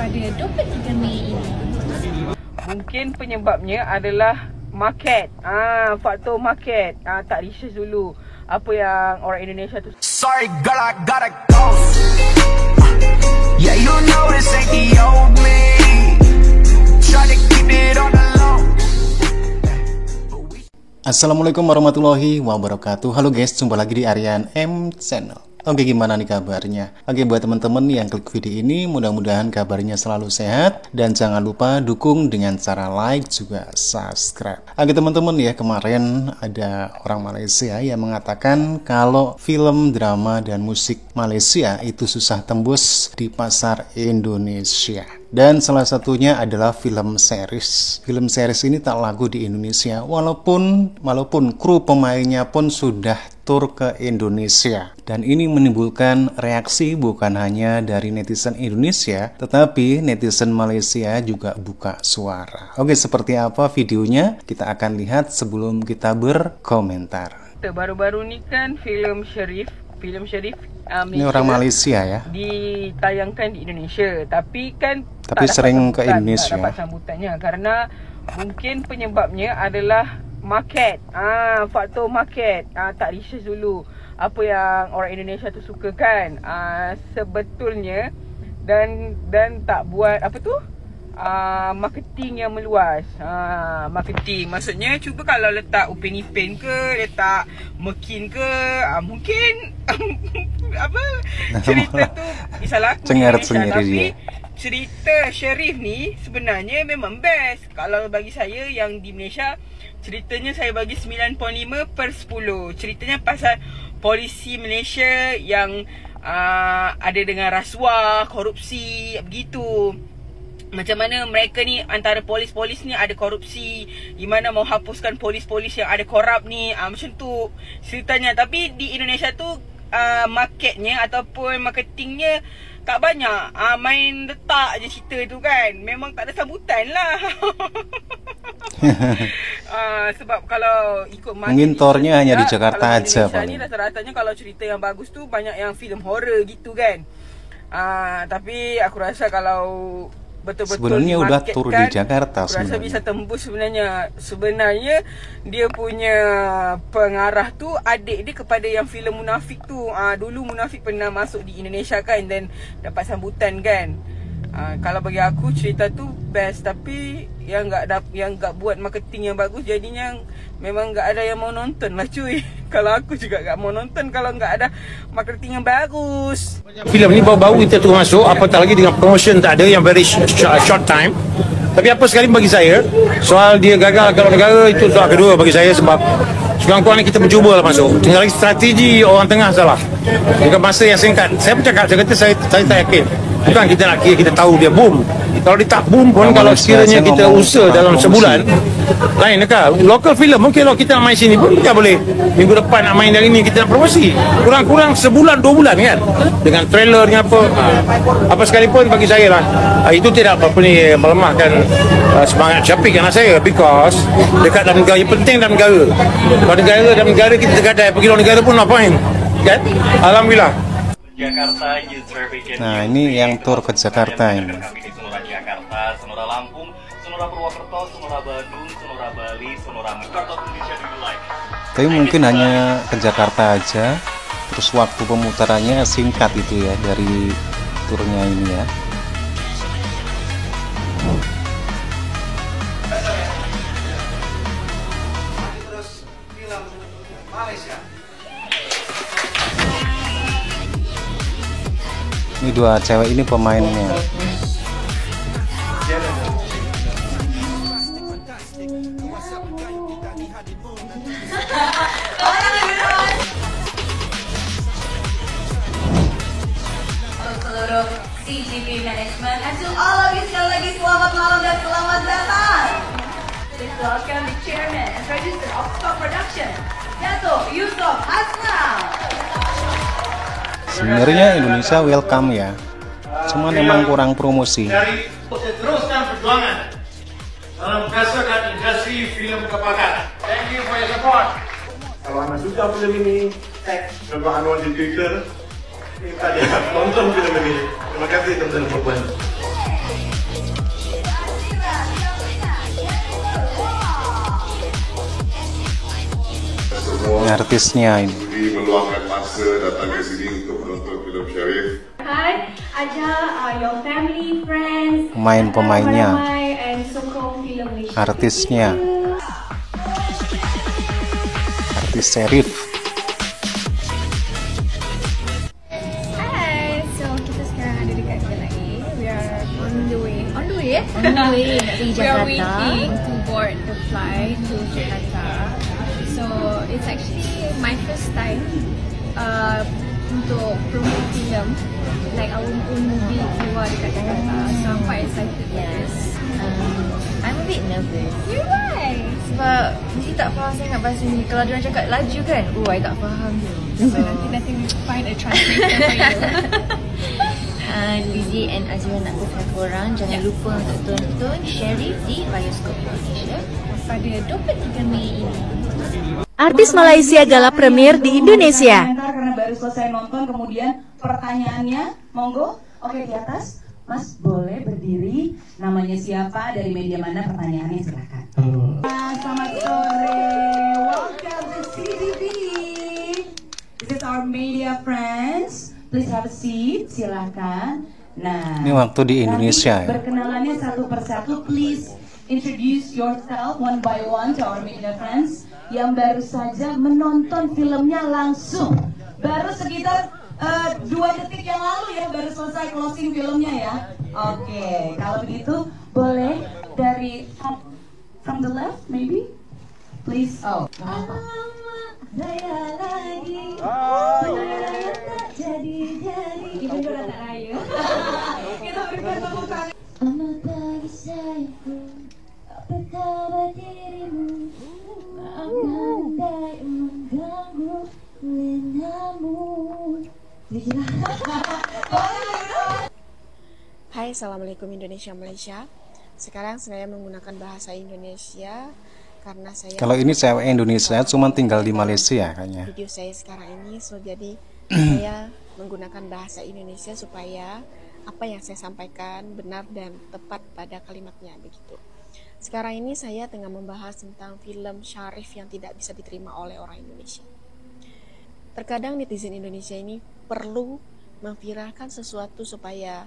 pada 23 Mei ini? Mungkin penyebabnya adalah market. Faktor market. Tak research dulu apa yang orang Indonesia tu. Sorry girl, I gotta go. Yeah, you know this ain't the old me. Try to keep it on the low. Assalamualaikum warahmatullahi wabarakatuh. Halo guys, jumpa lagi di Aryan M Channel. Oke, gimana nih kabarnya? Oke, buat teman-teman yang klik video ini, mudah-mudahan kabarnya selalu sehat. Dan jangan lupa dukung dengan cara like juga subscribe. Oke teman-teman ya, kemarin ada orang Malaysia yang mengatakan kalau film, drama, dan musik Malaysia itu susah tembus di pasar Indonesia. Dan salah satunya adalah film series. Film series ini tak laku di Indonesia, walaupun kru pemainnya pun sudah tur ke Indonesia. Dan ini menimbulkan reaksi bukan hanya dari netizen Indonesia, tetapi netizen Malaysia juga buka suara. Oke, seperti apa videonya? Kita akan lihat sebelum kita berkomentar. Baru-baru ni kan film Sharif ini orang Malaysia ya, ditayangkan di Indonesia, tapi sering ke Indonesia. Tak dapat sambutannya karena mungkin penyebabnya adalah market. Faktor market. Tak research dulu apa yang orang Indonesia tu suka kan. Sebetulnya dan tak buat apa tu, marketing yang meluas. Marketing maksudnya cuba kalau letak Upin Ipin ke, letak Mekin ke, mungkin apa cerita tu bisa laku di Indonesia. Tapi cerita Sharif ni sebenarnya memang best. Kalau bagi saya yang di Malaysia, ceritanya saya bagi 9.5/10. Ceritanya pasal polisi Malaysia yang ada dengan rasuah, korupsi, begitu. Macam mana mereka ni, antara polis-polis ni ada korupsi, di mana mau hapuskan polis-polis yang ada korup ni, macam tu ceritanya. Tapi di Indonesia tu marketnya ataupun marketingnya tak banyak. Main letak je cerita tu kan. Memang tak ada sambutan lah. Sebab kalau ikut mungkin tornya hanya di Jakarta aja paling. Rata-ratanya kalau cerita yang bagus tu banyak yang filem horror gitu kan. Tapi aku rasa kalau betul-betul sebenarnya udah tur di Jakarta sebenarnya. Rasa bisa tembus sebenarnya. Sebenarnya dia punya pengarah tu adik dia kepada yang filem Munafik tu. Dulu Munafik pernah masuk di Indonesia kan, dan dapat sambutan kan. Kalau bagi aku cerita tu best, tapi yang enggak buat marketing yang bagus, jadinya memang enggak ada yang mau nonton lah cuy. Kalau aku juga enggak mau nonton kalau enggak ada marketing yang bagus. Filem ni baru-baru kita tu masuk, apatah lagi dengan promotion tak ada, yang very short time. Tapi apa sekali bagi saya, soal dia gagal kalau negara itu soal kedua bagi saya, sebab sekurang-kurangnya kita mencuba lah masuk. Tinggal lagi strategi orang tengah salah. Dengan masa yang singkat. Saya bercakap, saya kata saya tak yakin. Bukan kita nak kira kita tahu dia boom. Kalau dia tak boom pun, kalau sekiranya kita usaha dalam sebulan, lain dekat. Local film mungkin kalau kita nak main sini pun kita boleh. Minggu depan nak main dari ni, kita nak promosi. Kurang-kurang sebulan, 2 bulan kan. Dengan trailer, dengan apa sekalipun bagi saya lah. Itu tidak melemahkan semangat Syafiq anak saya. Because dekat dalam negara, yang penting dalam negara. Kalau dalam negara kita tergadai, pergi luar negara pun apa kan? Alhamdulillah. Jakarta Youth Traffic. Nah, ini yang tur ke Jakarta ini. Sonora Jakarta, Sonora Lampung, Sonora Purwokerto, Sonora Bandung, Sonora Bali, Sonora Mekarta, Indonesia do you like? Tapi mungkin hanya ke Jakarta aja. Terus waktu pemutarannya singkat itu ya dari turnya ini ya. Ini dua cewek ini pemainnya. Seluruh CGV Management, and to all of you sekali lagi selamat malam dan selamat datang. Please welcome the Chairman and Producer of Stock Production, Dato' Yusof Hasnal. Sebenarnya Indonesia welcome ya, cuman memang kurang promosi. Dari teruskan perjuangan dalam menghasilkan industri film kepakan. Thank you for your support. Kalau anda suka film ini, tag Bapak Anwar di Twitter. Kita tonton film ini. Terima kasih teman-teman. artisnya ini. Jadi meluangkan masa datang ke sini untuk menonton filem Syarif. Hai, ajak your family, friends, Pemain-pemainnya, ramai and sokong filem ni. artisnya, artis Syarif. Hai, so kita sekarang ada dekat Kelantan. We are on the way. On the way, eh? On the way nak pergi We are Jakarta. waiting to board the flight to Jakarta. So it's actually my first time untuk promote film, like our own movie keluar dekat Jakarta. So I'm quite excited for this. I'm a bit nervous. You're right. Sebab Lizzie tak faham sangat bahasa ni. Kalau dia orang cakap laju kan, I tak faham je. So nanti we find a translator for you. Lizzie and Azura nak bukan korang. Jangan lupa untuk tonton Syarif di Bioskop Indonesia Pada 23 Mei ini. Artis Malaysia gala premier di Indonesia. Karena baru selesai nonton, kemudian pertanyaannya, monggo, oke di atas, Mas boleh berdiri, namanya siapa, dari media mana, pertanyaannya silakan. Selamat sore, welcome to CTV. This is our media friends, please have a seat, silakan. Nah, Ini waktu di Indonesia ya. berkenalannya satu persatu, please introduce yourself one by one to our media friends yang baru saja menonton filmnya langsung. Baru sekitar 2 detik yang lalu ya, baru selesai closing filmnya ya. Oke, kalau begitu boleh dari from the left maybe, please. Oh, raya lagi, raya tak jadi. Ibu juga tak raya. Kita berikan tepuk tangan. Selamat pagi sayangku, apa kabar dirimu? Maafkan andai mengganggu lenamu. Hai, Assalamualaikum Indonesia Malaysia. Sekarang saya menggunakan bahasa Indonesia karena saya... Kalau ini cewek Indonesia cuma tinggal di Malaysia kayaknya. Video saya sekarang ini, jadi saya menggunakan bahasa Indonesia supaya apa yang saya sampaikan benar dan tepat pada kalimatnya begitu. Sekarang ini saya tengah membahas tentang film Syarif yang tidak bisa diterima oleh orang Indonesia. Terkadang netizen Indonesia ini perlu memviralkan sesuatu supaya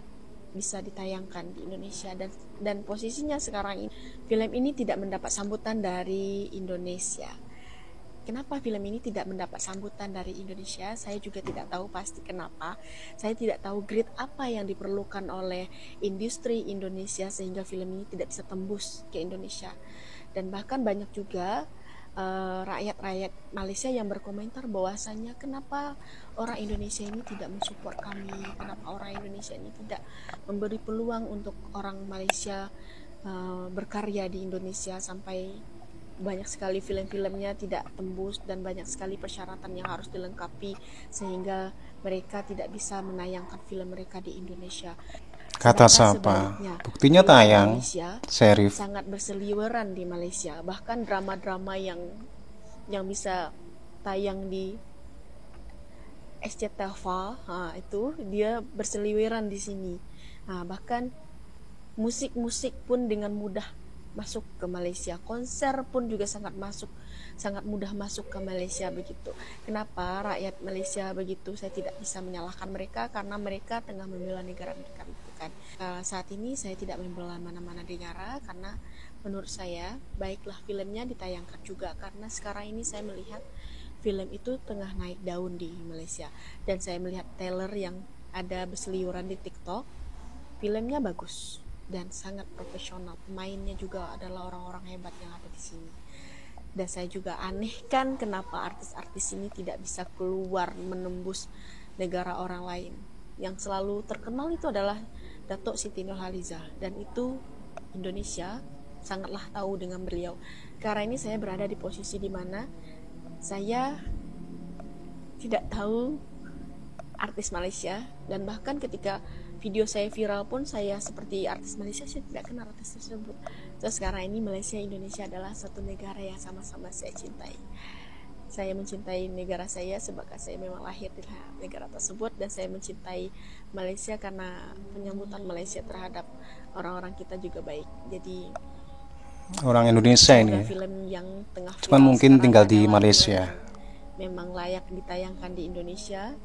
bisa ditayangkan di Indonesia, dan posisinya sekarang ini film ini tidak mendapat sambutan dari Indonesia. Kenapa film ini tidak mendapat sambutan dari Indonesia? Saya juga tidak tahu pasti kenapa. Saya tidak tahu grade apa yang diperlukan oleh industri Indonesia sehingga film ini tidak bisa tembus ke Indonesia. Dan bahkan banyak juga rakyat-rakyat Malaysia yang berkomentar bahwasanya kenapa orang Indonesia ini tidak mensupport kami, kenapa orang Indonesia ini tidak memberi peluang untuk orang Malaysia berkarya di Indonesia, sampai banyak sekali film-filmnya tidak tembus dan banyak sekali persyaratan yang harus dilengkapi sehingga mereka tidak bisa menayangkan film mereka di Indonesia. Kata siapa? Buktinya tayang. Syarif sangat berseliweran di Malaysia. Bahkan drama-drama yang bisa tayang di SCTV, itu dia berseliweran di sini. Bahkan musik-musik pun dengan mudah masuk ke Malaysia, konser pun juga sangat mudah masuk ke Malaysia begitu. Kenapa rakyat Malaysia begitu? Saya tidak bisa menyalahkan mereka karena mereka tengah membela negara mereka itu kan. Saat ini saya tidak membela mana-mana negara karena menurut saya baiklah filmnya ditayangkan juga, karena sekarang ini saya melihat film itu tengah naik daun di Malaysia dan saya melihat trailer yang ada berseliweran di TikTok. Filmnya bagus dan sangat profesional, pemainnya juga adalah orang-orang hebat yang ada di sini. Dan saya juga aneh kan kenapa artis-artis ini tidak bisa keluar menembus negara orang lain. Yang selalu terkenal itu adalah Datuk Siti Nurhaliza, dan itu Indonesia sangatlah tahu dengan beliau. Karena ini saya berada di posisi di mana saya tidak tahu artis Malaysia, dan bahkan ketika video saya viral pun saya seperti artis Malaysia, saya tidak kenal artis tersebut. So, sekarang ini Malaysia Indonesia adalah satu negara yang sama-sama saya cintai. Saya mencintai negara saya sebab saya memang lahir di negara tersebut, dan saya mencintai Malaysia karena penyambutan Malaysia terhadap orang-orang kita juga baik. Jadi orang Indonesia ini film yang tengah cuman mungkin tinggal di Malaysia. memang layak ditayangkan di Indonesia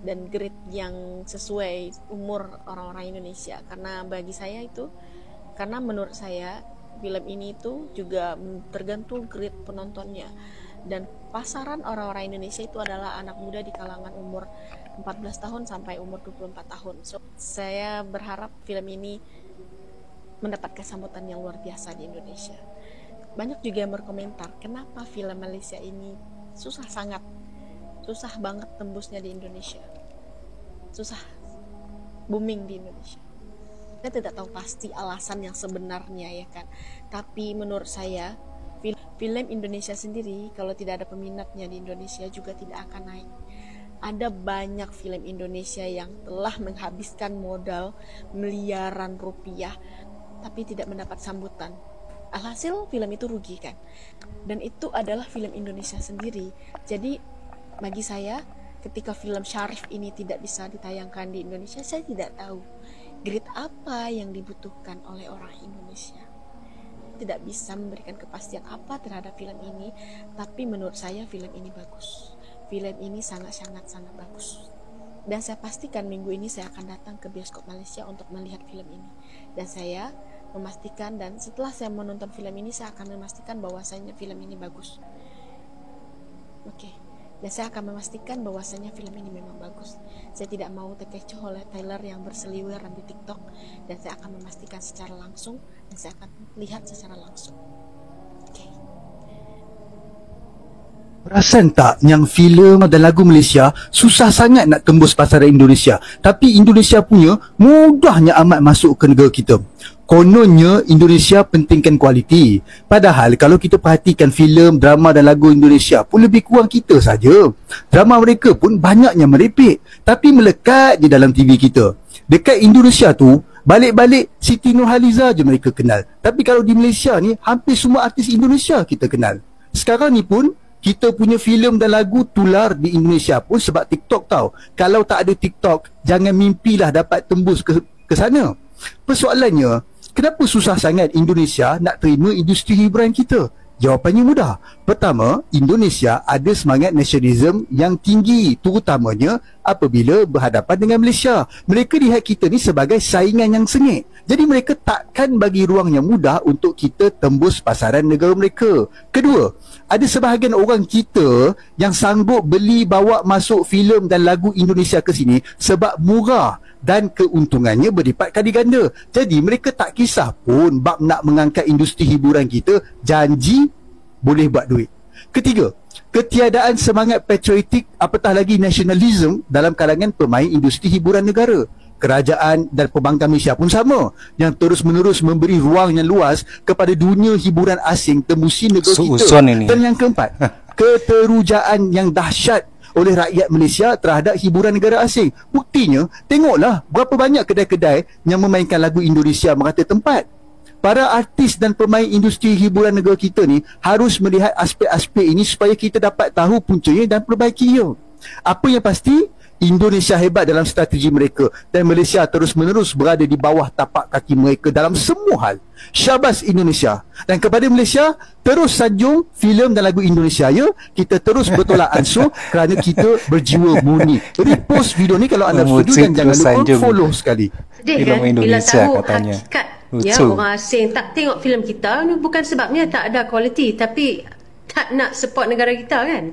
dan grade yang sesuai umur orang-orang Indonesia. Karena bagi saya itu, karena menurut saya film ini itu juga tergantung grade penontonnya, dan pasaran orang-orang Indonesia itu adalah anak muda di kalangan umur 14 tahun sampai umur 24 tahun. So, saya berharap film ini mendapatkan sambutan yang luar biasa di Indonesia. Banyak juga yang berkomentar, kenapa film Malaysia ini susah banget tembusnya di Indonesia, susah booming di Indonesia. Saya tidak tahu pasti alasan yang sebenarnya, ya kan. Tapi menurut saya film Indonesia sendiri kalau tidak ada peminatnya di Indonesia juga tidak akan naik. Ada banyak film Indonesia yang telah menghabiskan modal miliaran rupiah tapi tidak mendapat sambutan. Alhasil film itu rugi kan. Dan itu adalah film Indonesia sendiri. Jadi bagi saya, ketika film Syarif ini tidak bisa ditayangkan di Indonesia, saya tidak tahu grade apa yang dibutuhkan oleh orang Indonesia. Tidak bisa memberikan kepastian apa terhadap film ini, tapi menurut saya film ini bagus. Film ini sangat bagus. Dan saya pastikan minggu ini saya akan datang ke bioskop Malaysia untuk melihat film ini. Dan saya memastikan, dan setelah saya menonton film ini, saya akan memastikan bahwasanya film ini bagus. Oke. Dan saya akan memastikan bahwasanya film ini memang bagus. Saya tidak mau terkecoh oleh trailer yang berseliweran di TikTok, dan saya akan memastikan secara langsung, dan saya akan lihat secara langsung. Oke. Perasan tak yang filem dan lagu Malaysia susah sangat nak tembus pasaran Indonesia, tapi Indonesia punya mudahnya amat masuk ke negara kita. Kononnya Indonesia pentingkan kualiti. Padahal kalau kita perhatikan filem, drama dan lagu Indonesia pun lebih kurang kita saja. Drama mereka pun banyaknya merepek, tapi melekat je dalam TV kita. Dekat Indonesia tu, balik-balik Siti Nurhaliza je mereka kenal. Tapi kalau di Malaysia ni, hampir semua artis Indonesia kita kenal. Sekarang ni pun, kita punya filem dan lagu tular di Indonesia pun sebab TikTok tau. Kalau tak ada TikTok, jangan mimpilah dapat tembus ke sana. Persoalannya, kenapa susah sangat Indonesia nak terima industri hiburan kita? Jawapannya mudah. Pertama, Indonesia ada semangat nasionalisme yang tinggi, terutamanya apabila berhadapan dengan Malaysia. Mereka lihat kita ni sebagai saingan yang sengit. Jadi mereka takkan bagi ruang yang mudah untuk kita tembus pasaran negara mereka. Kedua, ada sebahagian orang kita yang sanggup beli bawa masuk filem dan lagu Indonesia ke sini sebab murah dan keuntungannya berlipat kali ganda. Jadi mereka tak kisah pun bab nak mengangkat industri hiburan kita, janji boleh buat duit. Ketiga, ketiadaan semangat patriotik apatah lagi nasionalisme dalam kalangan pemain industri hiburan negara. Kerajaan dan pembangkang Malaysia pun sama, yang terus-menerus memberi ruang yang luas kepada dunia hiburan asing tembusi negara kita. Dan yang keempat, keterujaan yang dahsyat oleh rakyat Malaysia terhadap hiburan negara asing. Buktinya, tengoklah berapa banyak kedai-kedai yang memainkan lagu Indonesia merata tempat. Para artis dan pemain industri hiburan negara kita ni harus melihat aspek-aspek ini supaya kita dapat tahu puncanya dan perbaiki ia. Apa yang pasti, Indonesia hebat dalam strategi mereka dan Malaysia terus-menerus berada di bawah tapak kaki mereka dalam semua hal. Syabas Indonesia. Dan kepada Malaysia, terus sanjung filem dan lagu Indonesia ya. Kita terus bertolak ansur kerana kita berjiwa murni. Repost video ni kalau anda setuju dan jangan lupa follow sekali. Sedih kan bila tahu hakikat ya, orang asing tak tengok filem kita ni bukan sebabnya tak ada kualiti, tapi tak nak support negara kita kan.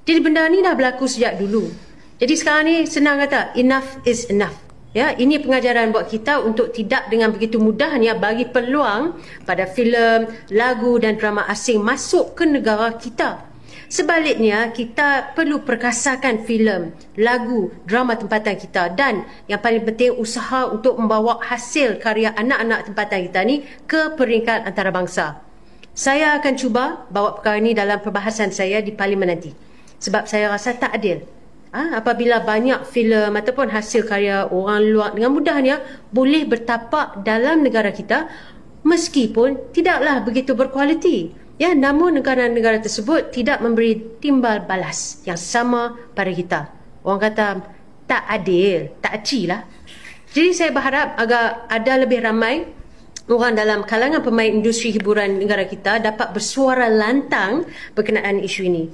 Jadi benda ni dah berlaku sejak dulu. Jadi sekarang ni senang kata enough is enough. Ya, ini pengajaran buat kita untuk tidak dengan begitu mudahnya bagi peluang pada filem, lagu dan drama asing masuk ke negara kita. Sebaliknya, kita perlu perkasakan filem, lagu, drama tempatan kita dan yang paling penting usaha untuk membawa hasil karya anak-anak tempatan kita ni ke peringkat antarabangsa. Saya akan cuba bawa perkara ini dalam perbahasan saya di parlimen nanti. Sebab saya rasa tak adil. Apabila banyak filem ataupun hasil karya orang luar dengan mudahnya boleh bertapak dalam negara kita meskipun tidaklah begitu berkualiti. Ya, namun negara-negara tersebut tidak memberi timbal balas yang sama pada kita. Orang kata tak adil, tak aci lah. Jadi saya berharap agar ada lebih ramai orang dalam kalangan pemain industri hiburan negara kita dapat bersuara lantang berkenaan isu ini.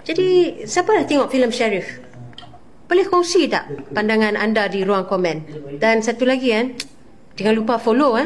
Jadi, siapa dah tengok filem Sherif? Boleh kongsi tak pandangan anda di ruang komen? Dan satu lagi kan, jangan lupa follow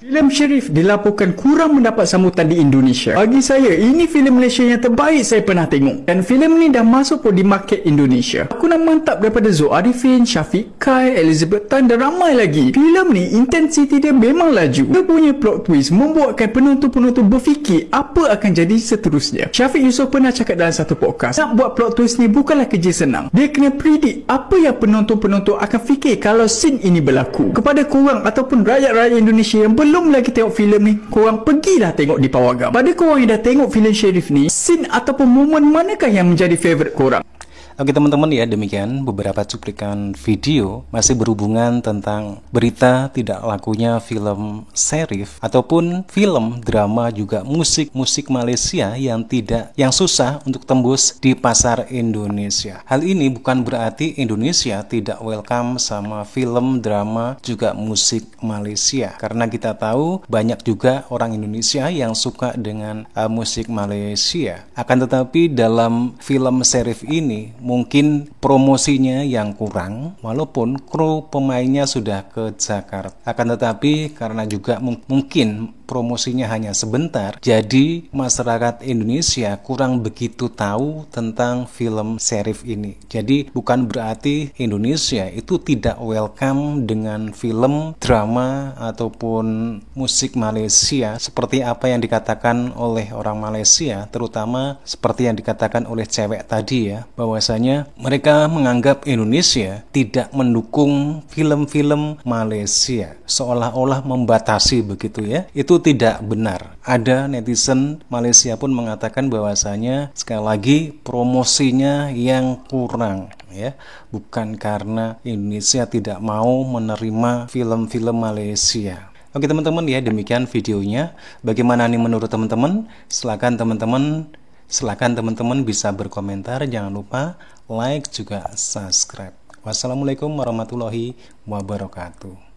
Filem Sherif dilaporkan kurang mendapat sambutan di Indonesia. Bagi saya, ini filem Malaysia yang terbaik saya pernah tengok. Dan filem ni dah masuk pun di market Indonesia. Aku nak mantap daripada Zul Arifin, Syafiq Kai, Elizabeth Tan dan ramai lagi. Filem ni, intensity dia memang laju. Dia punya plot twist membuatkan penonton-penonton berfikir apa akan jadi seterusnya. Syafiq Yusof pernah cakap dalam satu podcast, nak buat plot twist ni bukanlah kerja senang. Dia kena predict apa yang penonton-penonton akan fikir kalau scene ini berlaku. Kepada korang ataupun rakyat-rakyat Indonesia yang belum lagi tengok filem ni, korang pergilah tengok di Pawagam. Pada korang yang dah tengok filem Sherif ni, scene ataupun momen manakah yang menjadi favourite korang? Oke teman-teman ya, demikian beberapa cuplikan video masih berhubungan tentang berita tidak lakunya film Sherif ataupun film drama juga musik Malaysia yang susah untuk tembus di pasar Indonesia. Hal ini bukan berarti Indonesia tidak welcome sama film drama juga musik Malaysia, karena kita tahu banyak juga orang Indonesia yang suka dengan musik Malaysia. Akan tetapi dalam film Sherif ini mungkin promosinya yang kurang, walaupun kru pemainnya sudah ke Jakarta. Akan tetapi karena juga mungkin promosinya hanya sebentar, jadi masyarakat Indonesia kurang begitu tahu tentang film Sherif ini. Jadi bukan berarti Indonesia itu tidak welcome dengan film, drama ataupun musik Malaysia seperti apa yang dikatakan oleh orang Malaysia, terutama seperti yang dikatakan oleh cewek tadi ya, bahwasanya mereka menganggap Indonesia tidak mendukung film-film Malaysia, seolah-olah membatasi begitu ya. Itu tidak benar. Ada netizen Malaysia pun mengatakan bahwasanya sekali lagi promosinya yang kurang ya, bukan karena Indonesia tidak mau menerima film-film Malaysia. Oke teman-teman ya, demikian videonya. Bagaimana nih menurut teman-teman? Silakan teman-teman bisa berkomentar. Jangan lupa like juga subscribe. Wassalamualaikum warahmatullahi wabarakatuh.